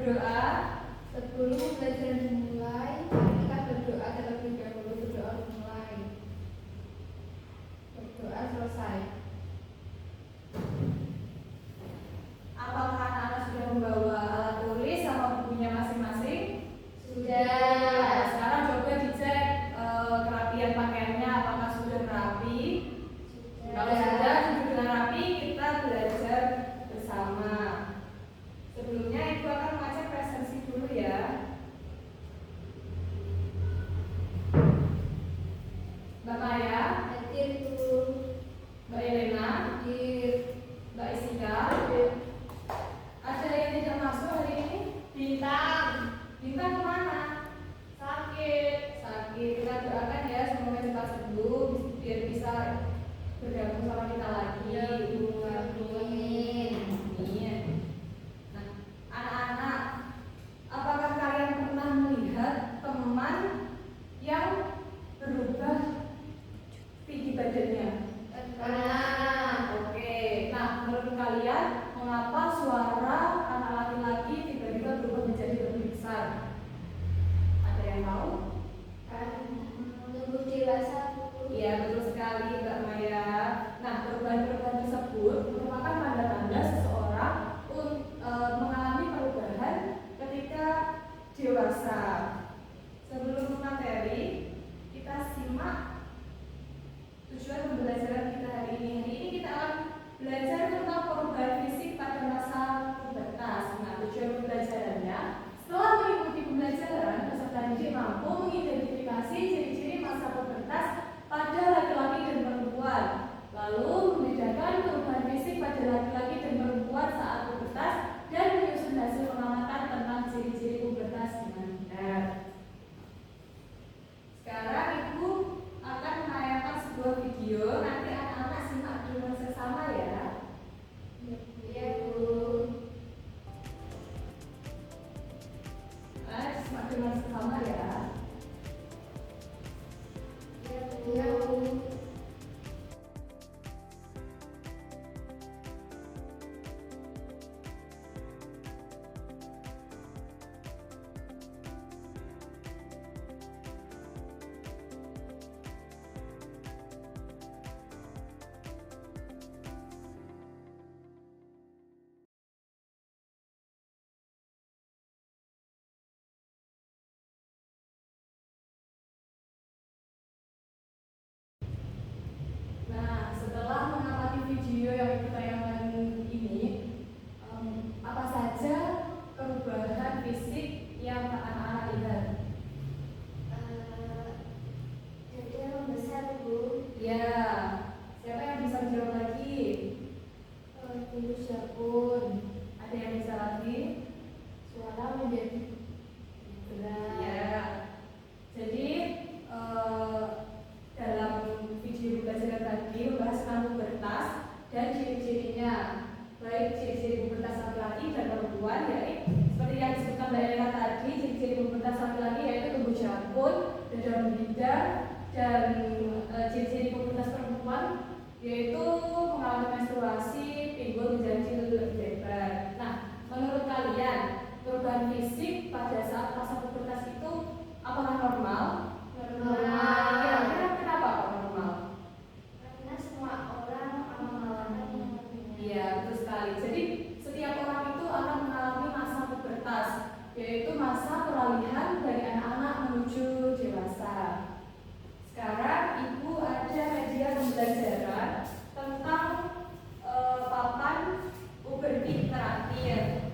berdoa. Sebelum pembelajaran dimulai, mari kita berdoa terlebih dahulu. Berdoa dimulai. Berdoa selesai. Apakah anak-anak sudah membawa alat tulis sama bukunya masing-masing? Sudah. Sekarang coba dicek kerapian pakaiannya, apakah sudah rapi? Kalau sudah duduk dengan rapi, kita belajar bersama. Sebelumnya Ibu akan mengajak presensi dulu ya. Mbak Maya, Hadir Bu. Mbak Elena, Hadir. Mbak Isika. Ada yang tidak masuk hari ini? Bintang. Bintang kemana? Sakit. Sakit. Kita doakan ya semoga cepat sembuh biar bisa bergabung sama kita lagi. Amin. Amin. Nah, anak-anak, apakah kalian pernah melihat teman yang berubah tinggi badannya? Pernah. Oke. Nah, menurut kalian mengapa suara anak laki-laki tiba-tiba berubah menjadi lebih besar? Ada yang tahu? Kan menunggu dewasa Bu. Iya, betul sekali Mbak Maya. Nah, perubahan-perubahan tersebut merupakan tanda-tanda seseorang mengalami perubahan ketika dewasa. Sebelum materi, kita simak tujuan pembelajaran kita hari ini. Hari ini kita akan belajar tentang perubahan fisik pada masa pubertas. Nah, tujuan pembelajarannya, setelah mengikuti pembelajaran, peserta didik mampu mengidentifikasi ciri-ciri masa pubertas pada laki-laki dan perempuan, lalu membedakan perubahan fisik pada laki-laki dan perempuan saat pubertas dan menyusun hasil pengamatan tentang ciri-ciri pubertas dengan benar. Sekarang Ibu akan menayangkan sebuah video, nanti anak-anak simak dengan seksama ya. Iya Bu. Simak dengan seksama ya. Iya Bu. Nah, setelah mengamati video yang kita tayangkan ini, apa saja perubahan fisik yang anak-anak lihat? Jadi membesar Bu. Ya, siapa yang bisa menjawab lagi? Dulu sabun. Ada yang bisa lagi? Suara menjadi berat. Ya. Jadi dalam video pembelajaran tadi membahas tentang pubertas dan ciri-cirinya, baik ciri-ciri pubertas laki-laki dan perempuan, yaitu seperti yang disebutkan Mbak Elena tadi, ciri-ciri pubertas laki-laki yaitu tumbuh jangkut, dada membidang, dan ciri-ciri pubertas perempuan yaitu mengalami menstruasi, pinggul menjadi lebih lebar. Nah, menurut kalian perubahan fisik pada saat masa pubertas itu apakah normal? Normal. Kira-kira kenapa kok normal? Karena semua orang akan mengalami Iya, betul sekali. Jadi setiap orang itu akan mengalami masa pubertas, yaitu masa peralihan dari anak-anak menuju dewasa. Sekarang Ibu ada media pembelajaran tentang papan puberti terakhir.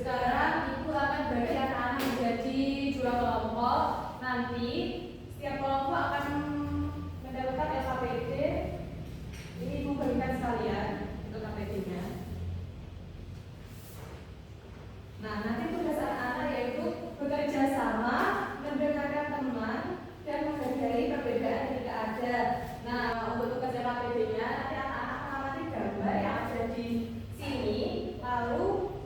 Sekarang Ibu akan bagi anak-anak menjadi 2 kelompok. Nanti setiap kelompok akan mendapatkan LKPD. Ini Ibu berikan sekalian untuk KPD-nya. Nah, nanti tugas anak-anak yaitu bekerja sama, mendengarkan teman, dan menghargai perbedaan jika ada. Nah, untuk tugas LKPD-nya nanti anak-anak mengamati gambar yang ada di sini, lalu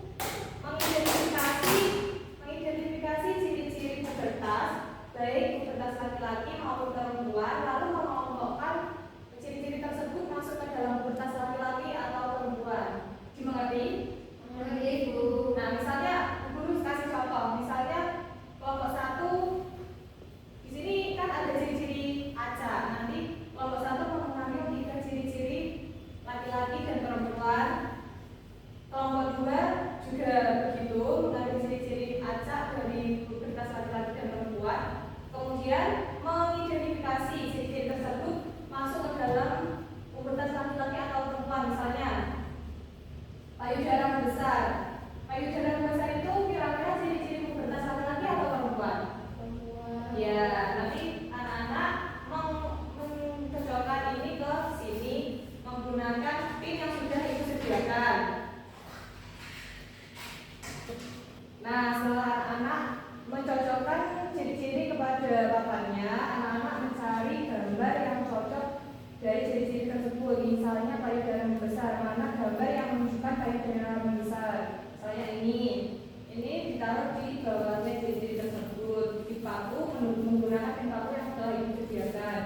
tersebut. Misalnya payudara membesar, mana gambar yang menunjukkan payudara membesar. Misalnya ini ditaruh di bawahnya ciri-ciri tersebut, dipaku menggunakan tim paku yang telah ibu sediakan.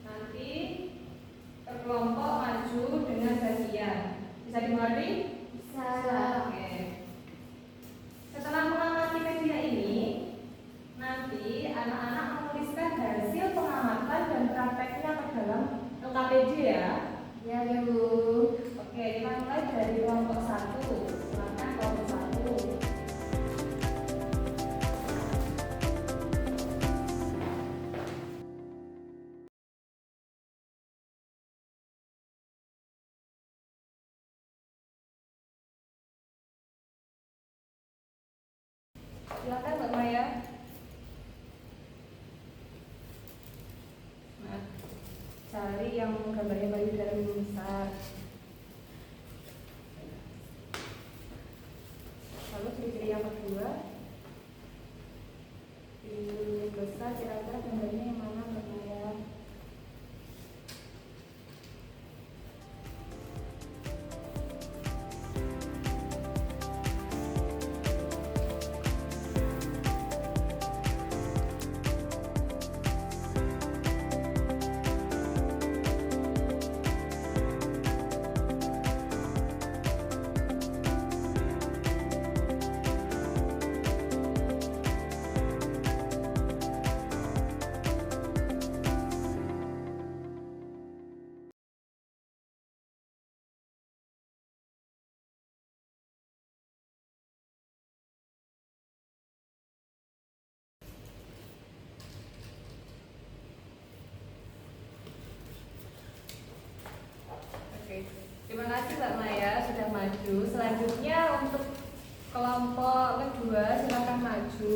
Nanti berkelompok maju dengan bagian. Bisa dimengerti? Bisa. Oke. Setelah mengamati media ini, nanti anak-anak menuliskan hasil pengamatan dan prakteknya ke dalam LKPD ya. Ya, Bu. Oke, kita mulai dari kelompok 1. Silakan kelompok 1. Silakan Mbak Maya. Nah, cari yang gambarnya payudara membesar. Lalu ciri-ciri yang kedua, di besar kira-kira gambarnya yang mana Mbak Maya? Oke, terima kasih Mbak Maya sudah maju. Selanjutnya untuk kelompok kedua silakan maju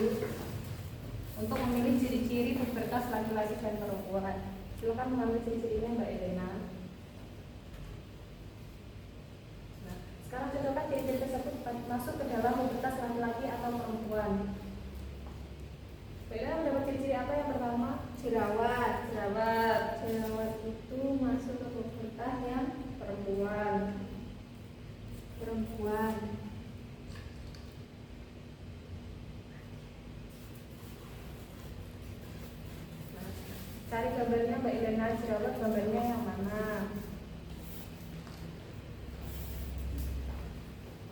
untuk memilih ciri-ciri pubertas laki-laki dan perempuan. Silakan mengambil ciri-cirinya Mbak Elena. Nah, sekarang contohkan ciri-ciri tersebut masuk ke dalam pubertas laki-laki atau perempuan. Mbak Elena mendapat ciri-ciri apa yang pertama? Jerawat. Jerawat itu masuk ke pubertas yang perempuan. Nah, cari gambarnya Mbak Elena, jerawat gambarnya yang mana?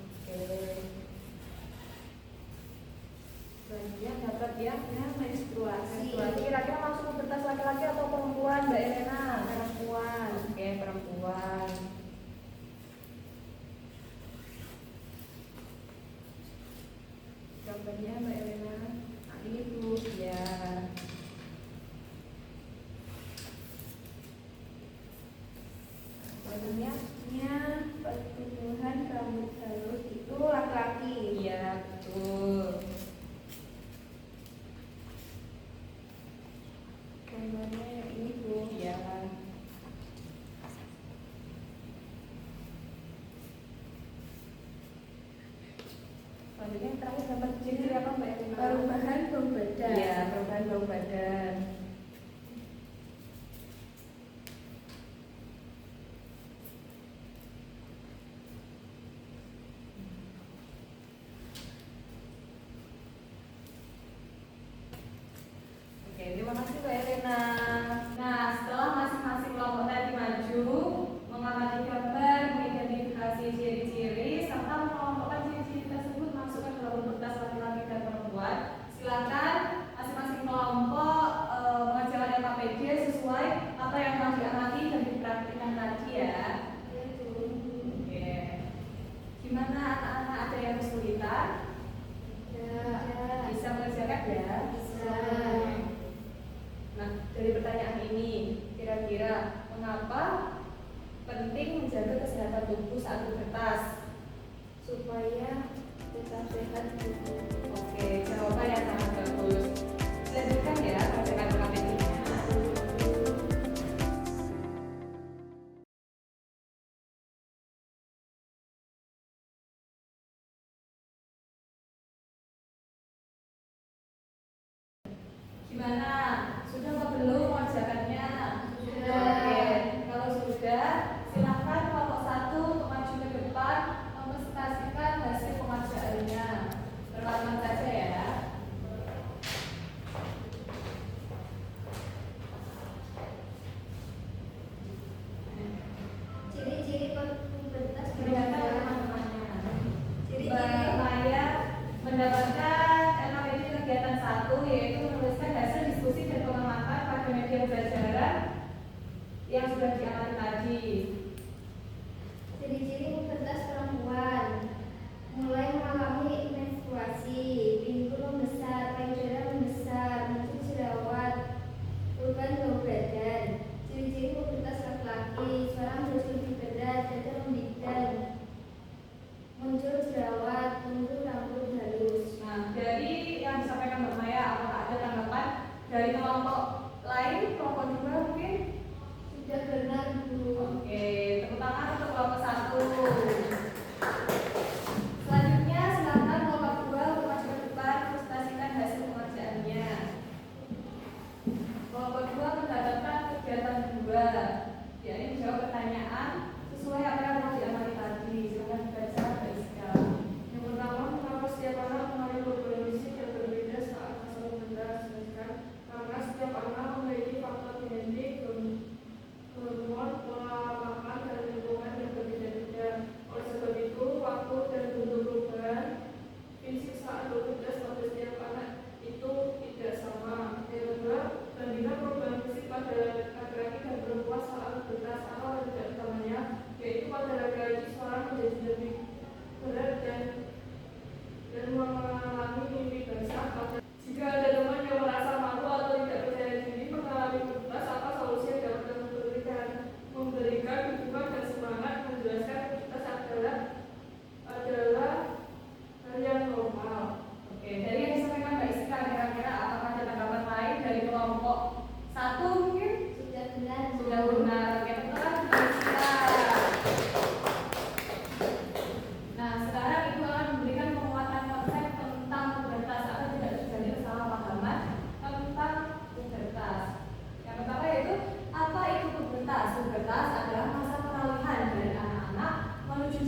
Oke. Selanjutnya dapat yang menstruasi. Kira-kira masuk pubertas laki-laki atau perempuan Mbak Elena? Perempuan. Oke, perempuan. Gambarnya Mbak Elena. Nah, ini Bu ya. Selanjutnya Pertumbuhan rambut halus itu laki-laki. iya, betul. Gambarnya yang ini Bu ya. Selanjutnya yang terakhir dapat ciri apa Mbak Elena? Perubahan bau badan. Iya, perubahan bau badan. Oke, terima kasih Mbak Elena. Nah, setelah masing-masing kelompok tadi maju, mengamati gambar, mengidentifikasi ciri-ciri, serta mengelompokkan ciri-ciri tersebut masuk ke dalam pubertas laki-laki dan perempuan, silakan masing-masing kelompok mengerjakan LKPD sesuai apa yang telah diamati dan dipraktikkan tadi ya. Oke. Gimana anak-anak, ada yang kesulitan? Bisa mengerjakan ya? Bisa. Nah, dari pertanyaan ini, kira-kira mengapa penting menjaga kesehatan tubuh saat pubertas? Supaya tetap sehat tubuh. Oke, jawaban yang sangat bagus. Lanjutkan ya, kerjakan LKPD-nya. Gimana? Sudah atau belum mengerjakannya? Sudah. Oke.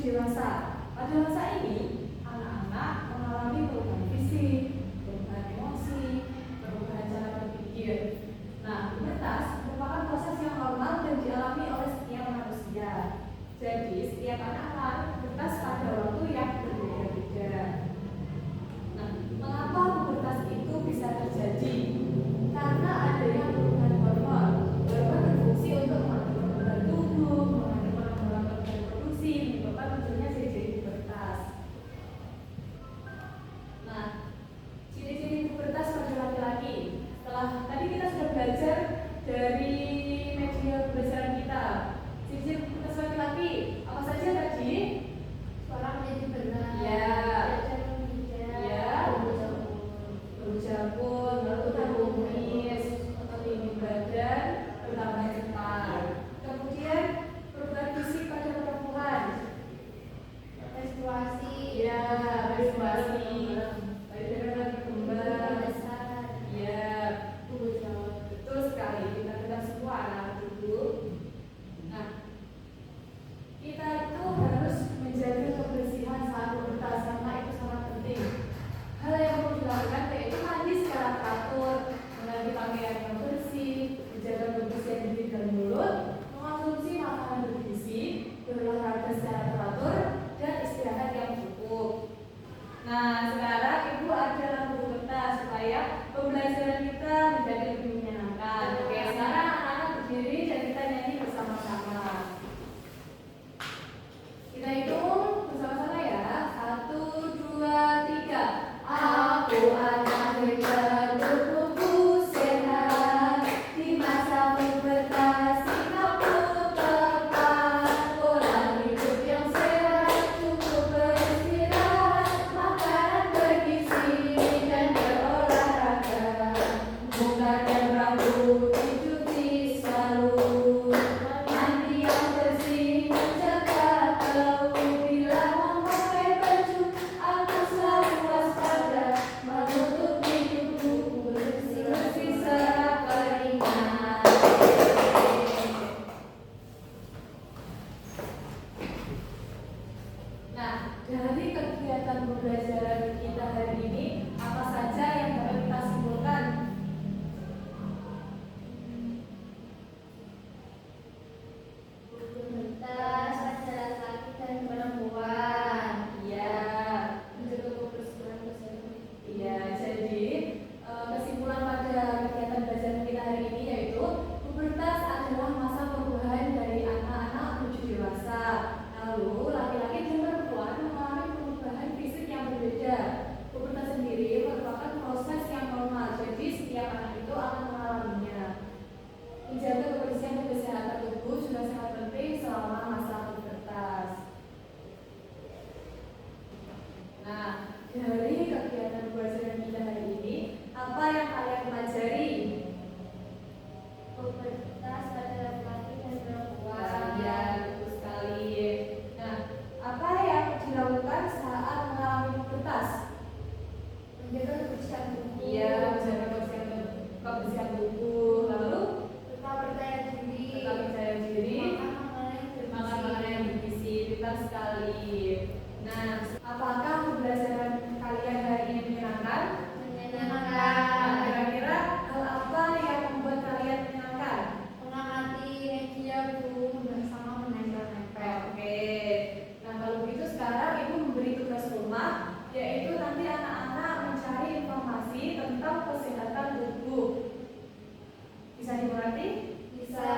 dewasa. Pada masa ini, anak-anak mengalami perubahan fisik, perubahan emosi, perubahan cara berpikir. Nah, pubertas merupakan proses yang normal dan dialami oleh setiap manusia. Jadi, setiap anak akan pubertas pada waktu yang berbeda-beda. Nah, mengapa pubertas itu bisa terjadi? Karena adanya perubahan hormon. Hormon berfungsi untuk mengatur perkembangan tubuh, mengatur organ reproduksi, menyebabkan munculnya ciri-ciri pubertas. Nah, ciri-ciri pubertas pada laki-laki. Setelah tadi kita sudah belajar dari media pembelajaran kita. Ciri-ciri pubertas laki-laki apa saja tadi? Suara menjadi berat. Ya. Ya. Bau jabun, lalu kumis, tinggi badan, bertambah cepat. Kemudian perubahan fisik pada perempuan. Menstruasi. Ya, menstruasi. Payudara berkembang. Ya, betul sekali. Kita semua anak tubuh. Nah, kita itu harus menjaga kebersihan saat pubertas karena itu sangat penting. Hal yang perlu dilakukan yaitu mandi secara teratur, mengganti pakaian yang bersih, menjaga kebersihan diri dan mulut, mengonsumsi makanan bergizi, berolahraga secara teratur, dan istirahat yang cukup. Nah, sekarang ibu ada lampu kertas supaya pembelajaran kita menjadi lebih menyenangkan. Oke, sekarang anak-anak berdiri dan kita nyanyi bersama-sama. Kita hitung bersama-sama ya. 1, 2, 3. Aku anak bertubuh sehat di masa pubertas, sikapku tepat, pola hidup yang sehat, cukup beristirahat, makanan bergizi dan berolahraga, muka dan rambut dicuci selalu, mandi yang bersih, menjaga bau, bila memakai baju, aku selalu waspada, menutupi tubuh, bersih-bersih serap keringat. Nah, dari kegiatan pembelajaran kita hari ini, apa saja yang dapat kita simpulkan? Pubertas pada laki-laki dan perempuan. Iya. Menjaga kebersihan bersama. Iya, jadi kesimpulan pada kegiatan belajar kita hari ini yaitu pubertas adalah masa perubahan dari anak-anak menuju dewasa. Lalu laki-laki dan perempuan mengalami perubahan fisik yang berbeda. Pubertas sendiri merupakan proses yang normal, jadi setiap anak itu akan mengalaminya. Menjaga kebersihan dan kesehatan tubuh juga sangat penting selama masa pubertas. Nah, dari kegiatan pembelajaran kita hari ini, apa yang kalian pelajari? Pubertas pada laki-laki dan perempuan. Ya, betul sekali. Nah, apa yang dilakukan saat mengalami pubertas? Menjaga kebersihan tubuh. Iya, menjaga kebersihan tubuh. Lalu Tetap percaya diri. tetap percaya diri, Makan makanan yang bergizi. Betul sekali. Nah, apakah pembelajaran kalian hari ini menyenangkan? menyenangkan. Nah, kira-kira hal apa yang membuat kalian menyenangkan? Mengamati media Bu bersama menempel-nempel. Oke. Nah, kalau begitu sekarang ibu memberi tugas rumah, yaitu nanti anak-anak mencari informasi tentang kesehatan tubuh. Bisa dimengerti? Bisa.